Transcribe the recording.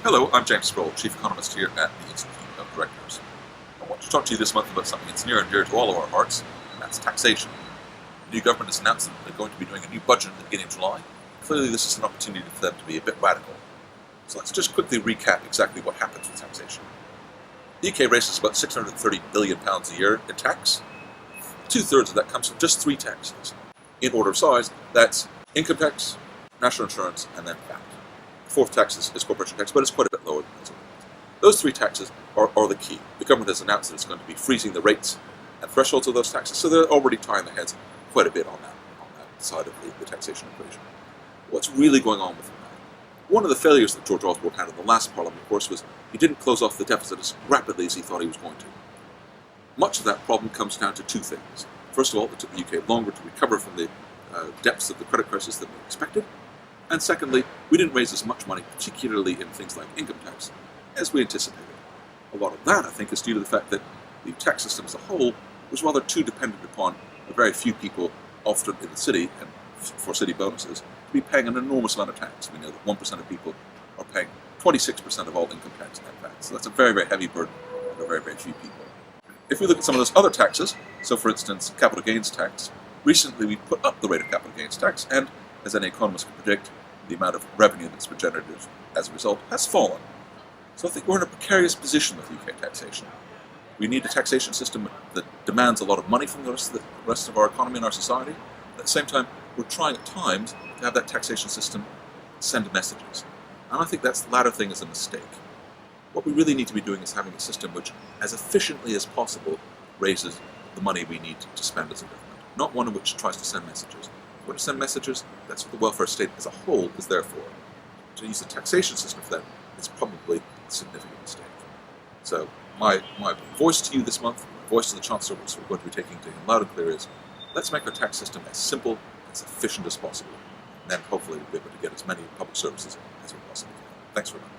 Hello, I'm James Sproule, Chief Economist here at the Institute of Directors. I want to talk to you this month about something that's near and dear to all of our hearts, and that's taxation. The new government has announced that they're going to be doing a new budget at the beginning of July. Clearly this is an opportunity for them to be a bit radical. So let's just quickly recap exactly what happens with taxation. The UK raises about £630 billion a year in tax. Two-thirds of that comes from just three taxes. In order of size, that's income tax, national insurance, and then VAT. The fourth tax is corporation tax, but it's quite a bit lower than those. Those three taxes are the key. The government has announced that it's going to be freezing the rates and thresholds of those taxes, so they're already tying their heads quite a bit on that side of the taxation equation. What's really going on with that? One of the failures that George Osborne had in the last Parliament, of course, was he didn't close off the deficit as rapidly as he thought he was going to. Much of that problem comes down to two things. First of all, it took the UK longer to recover from the depths of the credit crisis than we expected. And secondly, we didn't raise as much money, particularly in things like income tax, as we anticipated. A lot of that, I think, is due to the fact that the tax system as a whole was rather too dependent upon a very few people, often in the city, and for city bonuses, to be paying an enormous amount of tax. We know that 1% of people are paying 26% of all income tax and VAT. So that's a very, very heavy burden on a very, very few people. If we look at some of those other taxes, so for instance, capital gains tax, recently we put up the rate of capital gains tax, and as any economist can predict, the amount of revenue that's been generated as a result has fallen. So I think we're in a precarious position with UK taxation. We need a taxation system that demands a lot of money from the rest of our economy and our society. At the same time, we're trying at times to have that taxation system send messages. And I think that latter thing is a mistake. What we really need to be doing is having a system which, as efficiently as possible, raises the money we need to spend as a government, not one which tries to send messages. If we want to send messages, that's what the welfare state as a whole is there for. To use the taxation system for that is probably a significant mistake. So my voice to you this month, my voice to the Chancellor, which we're going to be taking to him loud and clear, is let's make our tax system as simple, as efficient as possible. And then hopefully we'll be able to get as many public services as we possibly can. Thanks very much.